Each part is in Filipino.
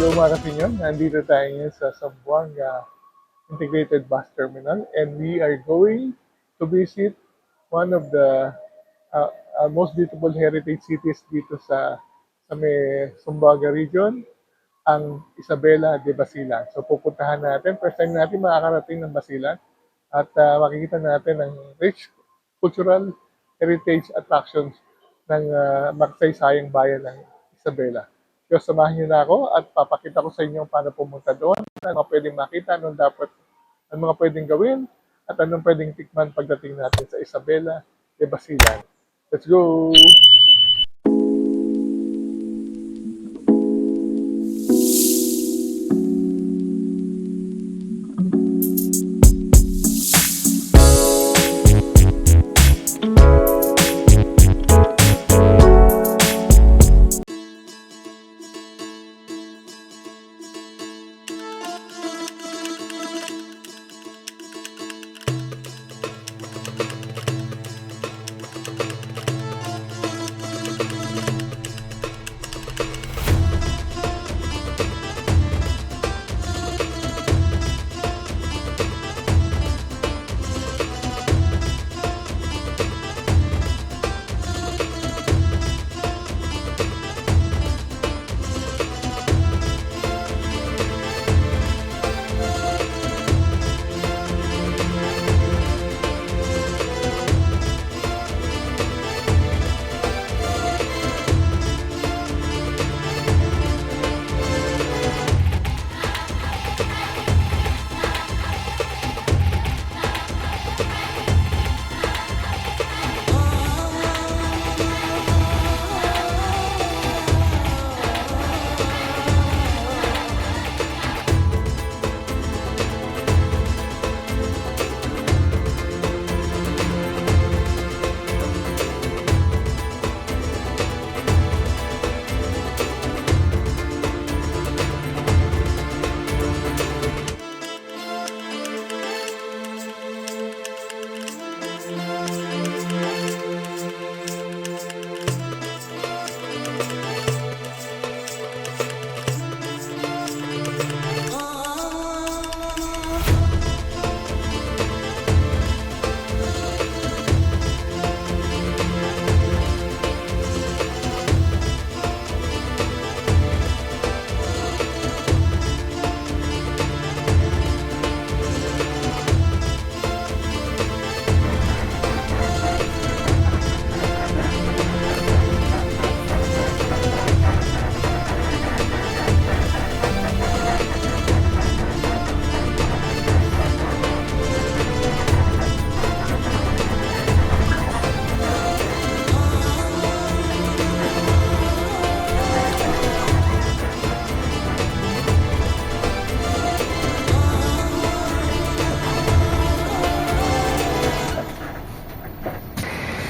Hello mga kasinyon, nandito tayo ngayon sa Zamboanga Integrated Bus Terminal and we are going to visit one of the uh, most beautiful heritage cities dito sa may Zamboanga region, ang Isabela de Basilan. So pupuntahan natin, first time natin makakarating ng Basilan at makikita natin ang rich cultural heritage attractions ng makasaysayang bayan ng Isabela. So samahan niyo na ako at papakita ko sa inyo paano pumunta doon, ano mga pwedeng makita, ano mga pwedeng gawin, at anong pwedeng tikman pagdating natin sa Isabela de Basilan. Let's go!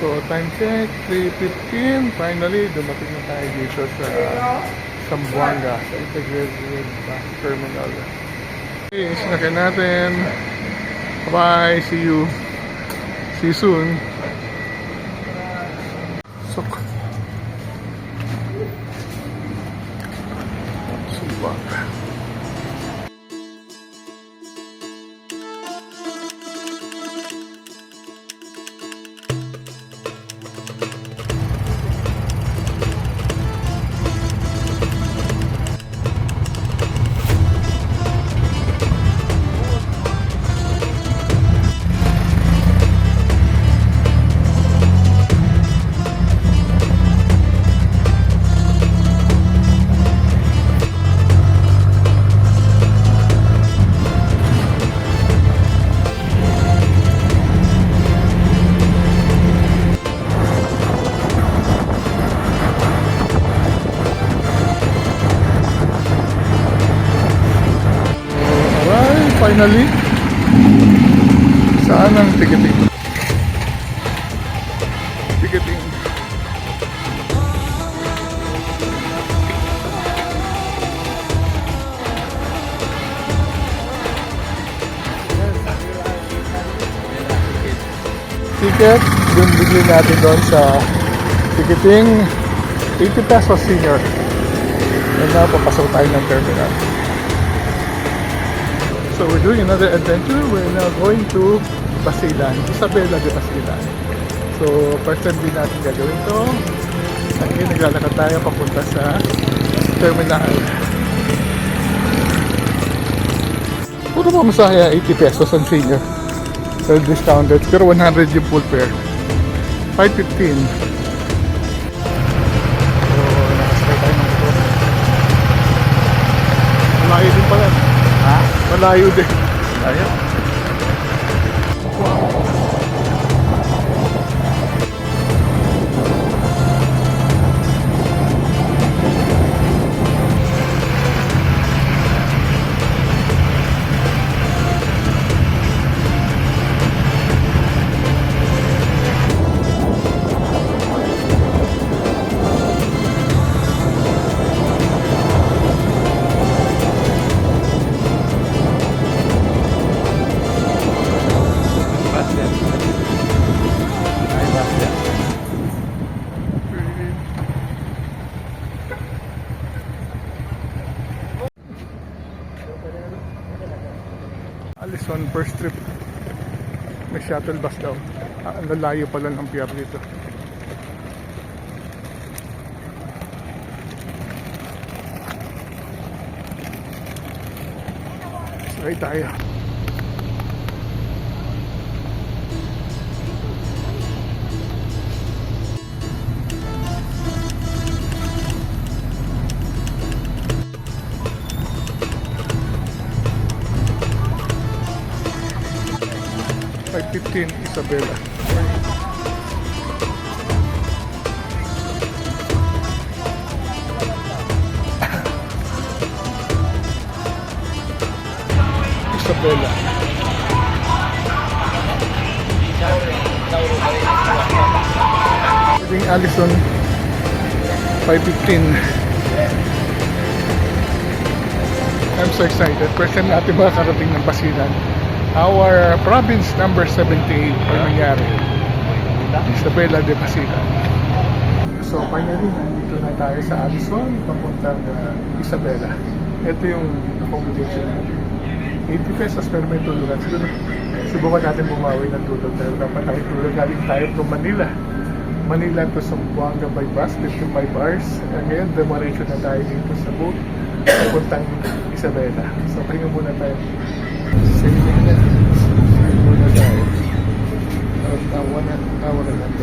So, time check, 3:15. Finally, dumating na tayo dito sa Zamboanga, sa Integrated Bus Terminal. Okay, sinakay natin. Bye, see you. See you soon. Zamboanga. Finally, saan ang ticketing? Ticketing. Ticket, yung bigli natin doon sa ticketing, 80 pesos senior. And now, papasok tayo ng terminal. So we're doing another adventure. We're now going to Basilan, Isabela de Basilan. So first time din natin gagawin to. Ngayon naglalakad tayo papunta sa terminal. Puro pa masaya, 80 pesos ang senior. So discounted, pero 100 yung full fare. 5.15. So nakasakay tayo ng motor. Malayo din pala. Ha? Malayo din. Ayaw. Basket. Ay, basket. Alison first trip. May shuttle bus daw. Ang lalayo pala ng pier dito. Sakay tayo. .15 Isabela. Isabela. Pwedeng Allison 5.15. I'm so excited. First time natin makakarating ng Basilan. Our province number 78 pa nangyari. Isabela de Basilan. So finally, nandito na tayo sa Allison, papuntang Isabela. Ito yung accommodation natin. 80 pesos pero may tulugan. Subukan natin bumawi ng tulog. Dahil dapat tayo tulog. Galing tayo from Manila. Manila to Zamboanga by bus, 55 hours. Ngayon, demolition na tayo dito sa boat. Papuntang Isabela. So pahinga muna tayo. Sailing muna tayo. One hour and a half.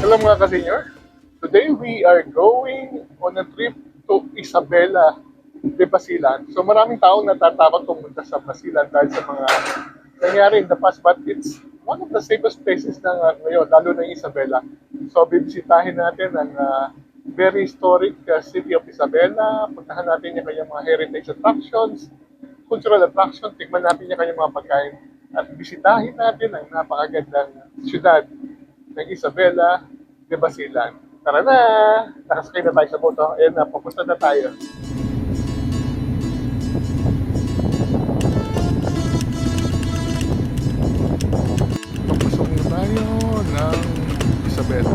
Hello mga ka-senior. Today we are going on a trip to Isabela de Basilan. So maraming taong natatakot pumunta sa Basilan dahil sa mga nangyari in the past, but it's one of the safest places na ngayon, lalo na yung Isabela. So bibisitahin natin ang very historic city of Isabela, puntahan natin yung kanyang mga heritage attractions, cultural attraction, tignan natin yung kanyang mga pagkain, at bisitahin natin ang napakagandang syudad ng Isabela de Basilan. Tara na! Nakasakay na tayo sa boto. Ayan na, papunta na tayo. Papasok na tayo ng Isabela.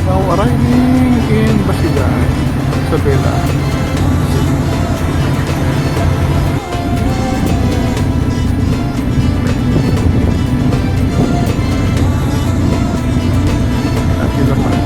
Now arriving in Basilan, Isabela. Lagi naman.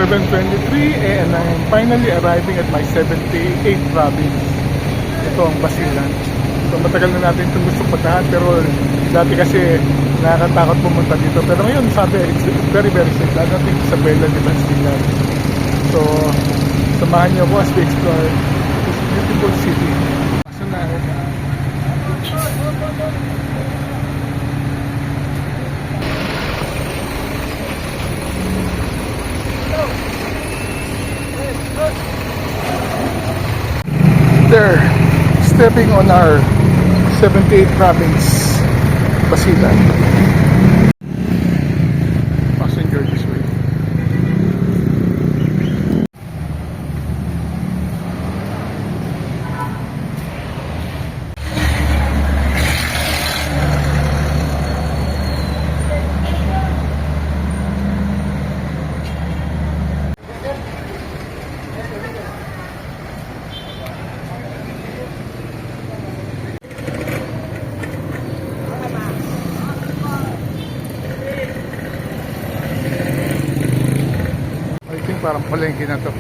7:23 and I'm finally arriving at my 78th province. Ito ang Basilan. So matagal na natin itong gusto puntahan pero dati kasi nakakatakot pumunta dito. Pero ngayon sabi it's very very safe. Dadating Isabela de Basilan. So samahan niyo ako as we explore this beautiful city. So na there, stepping on our 78th province, Basilan. Passenger this way. I think parang palengke na to.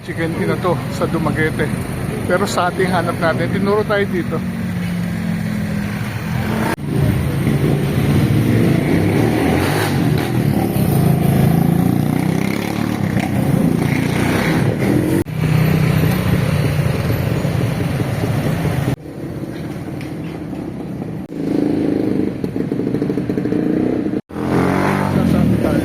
Chicken Inn na to sa Dumaguete. Pero sa ating hanap natin, tinuro tayo dito. Sasabi tayo.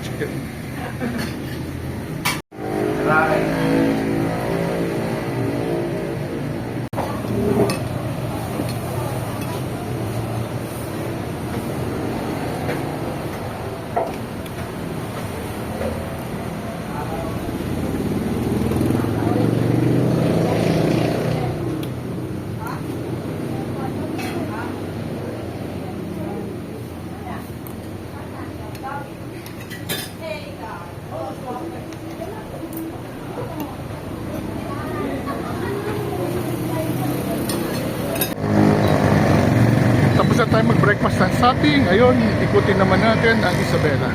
Chicken. Tapos na tayo mag-breakfast ng Sapi. Ngayon, ikutin naman natin ang Isabela.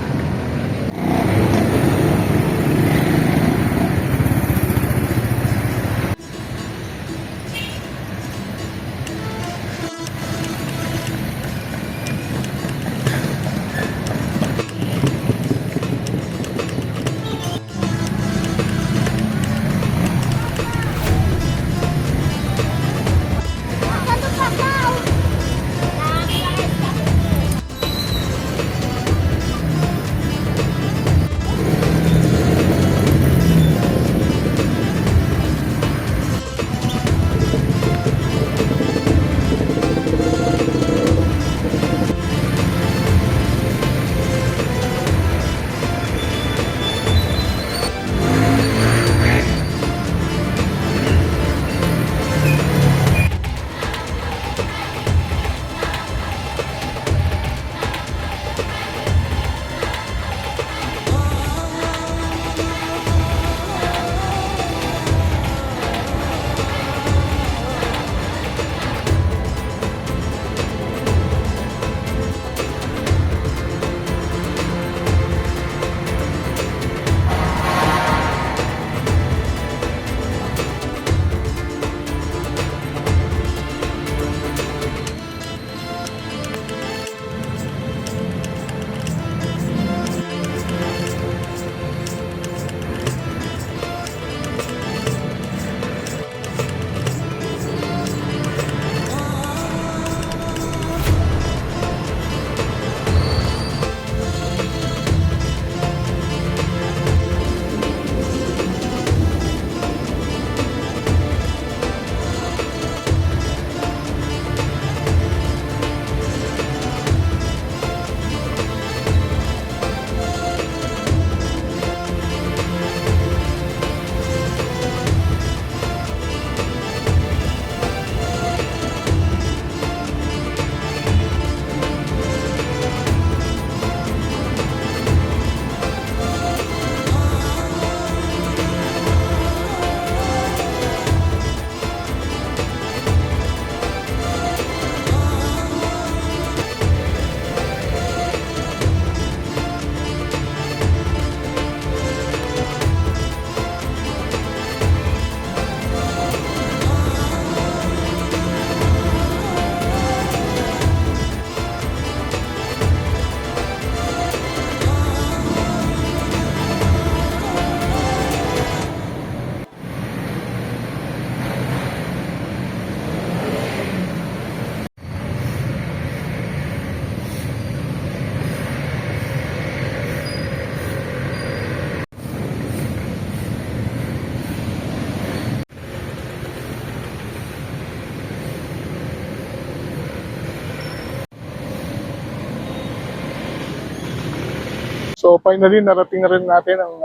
So finally, narating na rin natin ang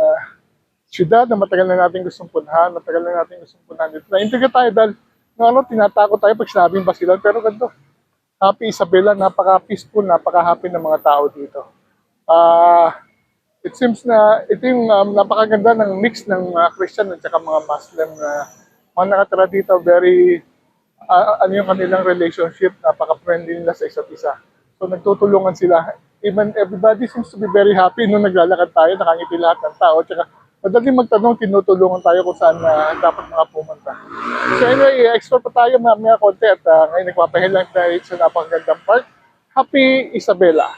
syudad na matagal na natin gustong punhan, matagal na natin gustong punhan dito. Na-intriga tayo dahil tinatakot tayo pag sinabing Basilan, pero ganito. Happy Isabela, napaka-peaceful, napaka-happy ng mga tao dito. It seems na ito yung napakaganda ng mix ng Christian at saka mga Muslim na mga nakatira dito. Very, ano yung kanilang relationship, napaka-friendly nila sa isa't isa. So nagtutulungan sila. Even everybody seems to be very happy nung naglalakad tayo, nakangiti lahat ng tao. Tsaka madaling magtanong, tinutulungan tayo kung saan dapat mga pumunta. So anyway, explore pa tayo mamaya konti at ngayon nagpapahilang tayo sa napakagandang park. Happy Isabela!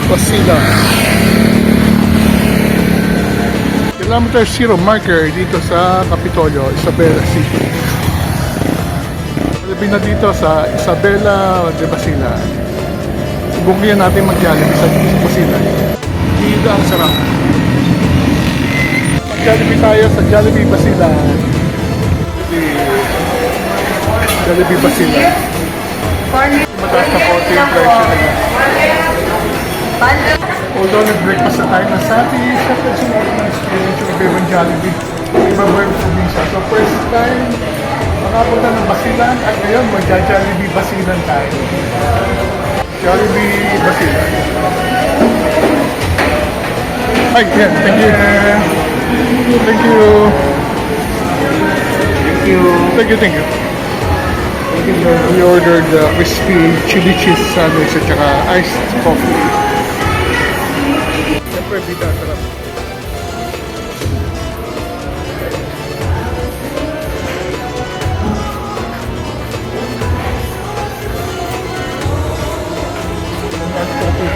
Basilan. Kilometer zero marker dito sa Capitolio, Isabela City. Sabi na dito sa Isabela de Basilan. Subukin natin mag-Jollibee sa Basilan. Dito ang sarap. Mag-Jollibee tayo sa Jollibee Basilan. Jollibee Basilan. Mataas na 40 yung presyo nila. Although nag-breakfast na tayo na Sati, syempre sila ng experience yung ibang Jollibee. Ibang probinsya. So first time, makapunta ng Basilan at ngayon magja-Jollibee Basilan tayo. Jollibee Basilan. Ay, yeah, thank you. Thank you. Thank you. Thank you, thank you. We ordered crispy chili cheese sandwich at saka iced coffee. Siyempre, bida, sarap. Iced coffee.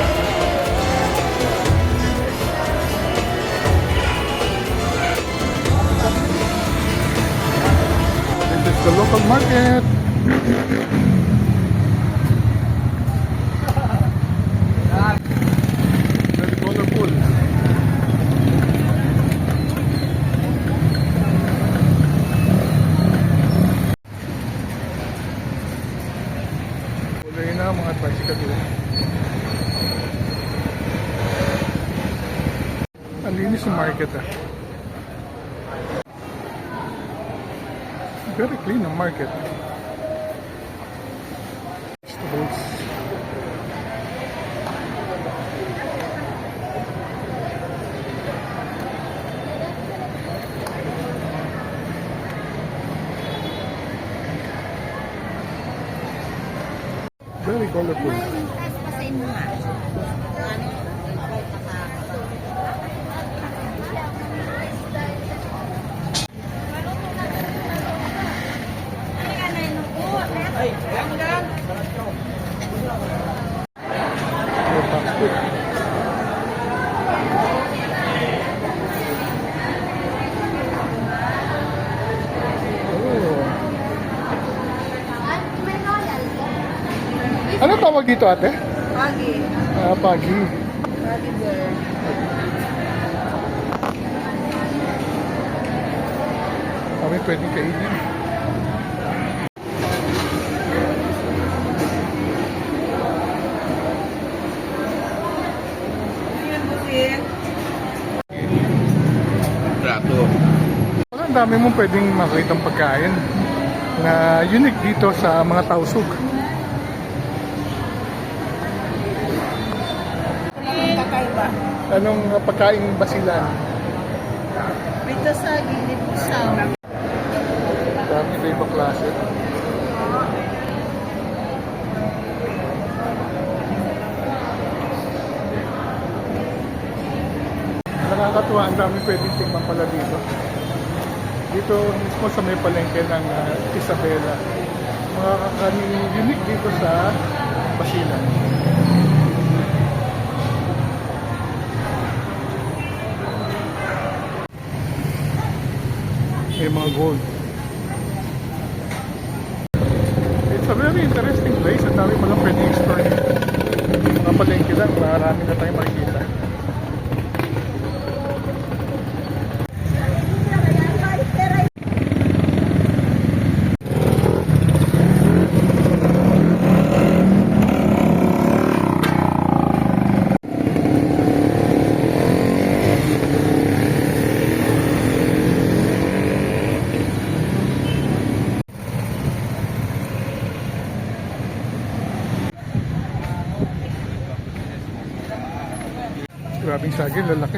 This is the local market. Very colorful. Kulay na mga tricycle dito. Ang linis ng market Very clean ang market. Vegetables. Very colorful. May fast food. Oh. Ano tawag dito, ate? Pagi. Pagi. Pagi bird. Kami pwedeng kainin. Yan busin. Plato. Ang dami mong pwedeng makitang pagkain na unique dito sa mga Tausug. Ang kakaiba. Anong pagkain ba sila? Rito sa gilid sa Dami na ibang klase. Nakakatuwa, ang dami pwedeng tingnan pala dito. Dito mismo sa may palengke ng Isabela. Mga kakanin unique dito sa Basilan. May mga gold. It's a very interesting place. Ang dami palang pwedeng explore dito. Mga palengke lang, marami na tayong makikita. Grabing saging, lalaki.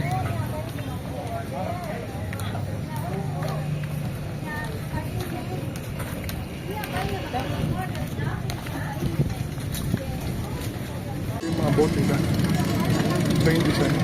Yung mga boat nila. Iba yung design.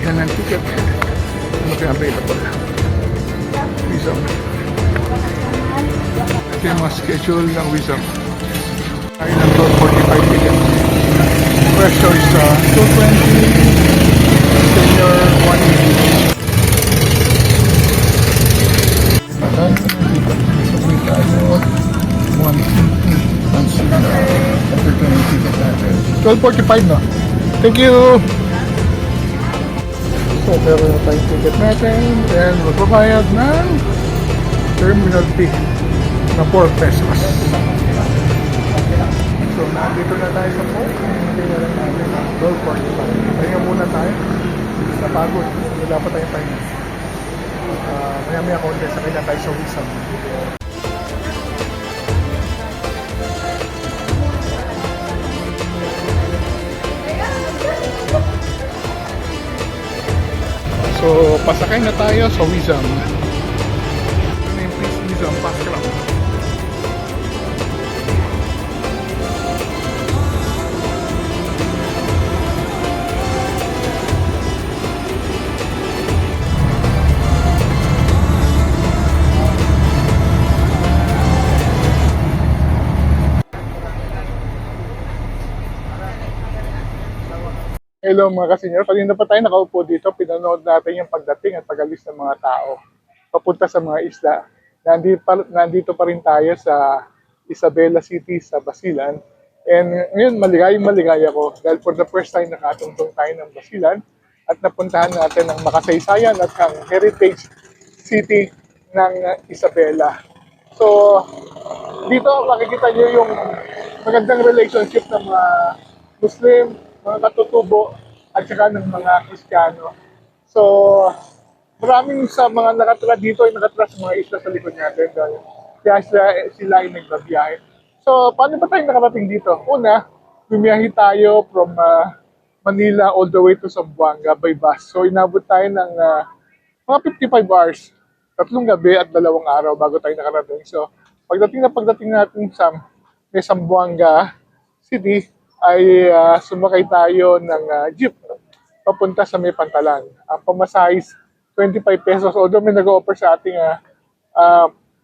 Tingnan ng ticket. Ano kaya available? Wisdom. Ito yung mga schedule ng Wisdom. Ay ng 12:45 ticket. Fresh choice 220. Senior 180. Matan. Sabay tayo. 150. Ang senior. Ito yung ticket natin. 12:45 na. Thank you! So, meron na tayong ticket natin and magbabayad ng terminal fee na 4 pesos. So, nandito na tayo sa port. Hindi na lang natin ang 12:45. Pahinga muna tayo. Napagod. Wala pa tayong pahinga. Maya-maya konti sa kanya tayo sa Wisam. So, pasakay na tayo sa Wisam. Ano yung place Wisam Pass Club? Hello mga kasenyor, kanina pa tayo nakaupo dito, pinanood natin yung pagdating at pag-alis ng mga tao papunta sa mga isla. Nandito pa rin tayo sa Isabela City sa Basilan. And ngayon maligaya ko dahil for the first time nakatungtong tayo ng Basilan at napuntahan natin ang makasaysayan at ang heritage city ng Isabela. So dito makikita nyo yung magandang relationship ng mga Muslim, mga katutubo, at saka ng mga Kristiyano. So, maraming sa mga nakatira dito ay nakatira sa mga isla sa likod natin. Kaya sila ay nagbabiyahe. So, paano ba tayo nakarating dito? Una, bumiyahe tayo from Manila all the way to Zamboanga by bus. So, inabot tayo ng mga 55 hours. 3 gabi at 2 araw bago tayo nakarating. So, pagdating natin sa Zamboanga City, ay sumakay tayo ng jeep papunta sa may Pantalan. Ang pamasahe 25 pesos. Although may nag-offer sa ating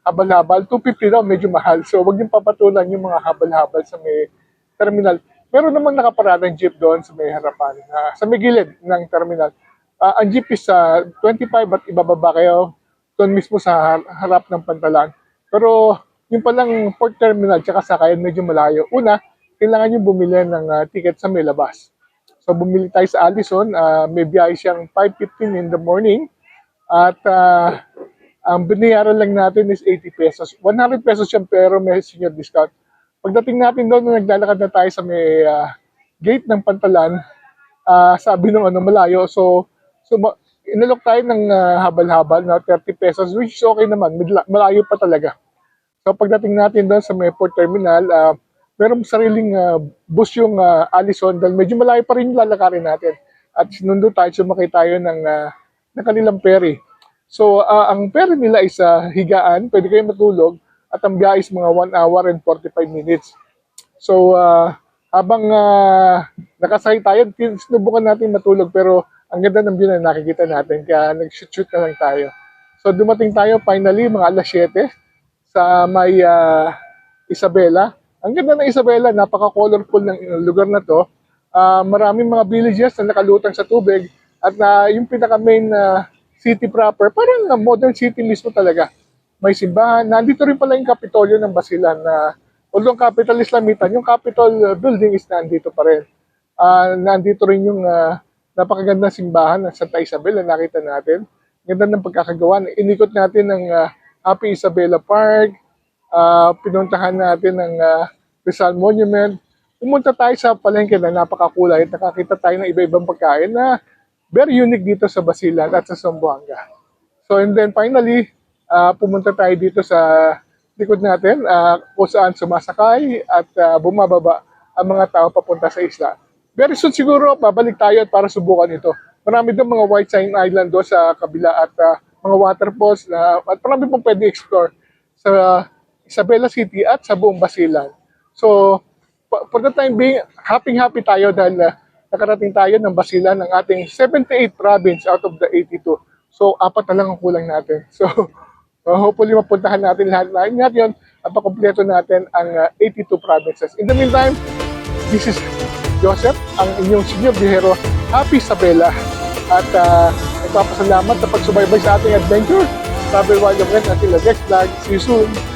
habal-habal, 250 daw, medyo mahal. So wag niyong papatulan yung mga habal-habal sa may terminal. Meron namang nakaparadang jeep doon sa may harapan, sa may gilid ng terminal. Ang jeep is 25 at ibababa kayo doon mismo sa harap ng Pantalan. Pero yung palang port terminal tsaka sakayan medyo malayo. Una, kailangan nyo bumili ng ticket sa may labas. So bumili tayo sa Allison, may biyahe siyang 5:15 in the morning at ang binayaran lang natin is 80 pesos. 100 pesos siyang pero may senior discount. Pagdating natin doon, naglalakad na tayo sa may gate ng Pantalan, sabi nung malayo. So inalok tayo ng habal-habal na 30 pesos which is okay naman, malayo pa talaga. So pagdating natin doon sa may port terminal, meron sariling bus yung Allison dahil medyo malayo pa rin yung lalakarin natin. At sinundo tayo, sumakay tayo ng kanilang ferry. So, ang ferry nila is higaan, pwede kayo matulog, at ang biyahe is mga 1 hour and 45 minutes. So, habang nakasakay tayo, sinubukan natin matulog, pero ang ganda ng view na nakikita natin, kaya nag-shoot na lang tayo. So, dumating tayo finally, mga alas 7, sa may Isabela. Ang ganda ng Isabela, napaka-colorful ng lugar na to. Maraming mga villages na nakalutang sa tubig at yung pinaka-main city proper, parang modern city mismo talaga. May simbahan. Nandito rin pala yung Kapitolyo ng Basilan na although capital Islamitan, yung Capitol building is nandito pa rin. Nandito rin yung napakagandang simbahan ng Santa Isabel na nakita natin. Ganda ng pagkakagawa. Inikot natin ng Happy Isabela Park. Pinuntahan natin ng Rizal Monument. Pumunta tayo sa palengke na napakakulay at nakakita tayo ng iba-ibang pagkain na very unique dito sa Basilan at sa Zamboanga. So and then finally, pumunta tayo dito sa likod natin kung saan sumasakay at bumababa ang mga tao papunta sa isla. Very soon siguro, babalik tayo at para subukan ito. Marami doon mga white sand island doon sa kabila at mga waterfalls at marami pong pwede explore sa Isabela City at sa buong Basilan. So, for the time being, happy tayo dahil nakarating tayo ng Basilan ng ating 78 province out of the 82. So, 4 na lang ang kulang natin. So, hopefully mapuntahan natin lahat yun at makompleto natin ang 82 provinces. In the meantime, this is Joseph, ang inyong senior bihero. Happy Isabela. At nagpapasalamat sa pagsubaybay sa ating adventure. Travel while you can until the next vlog. See you soon.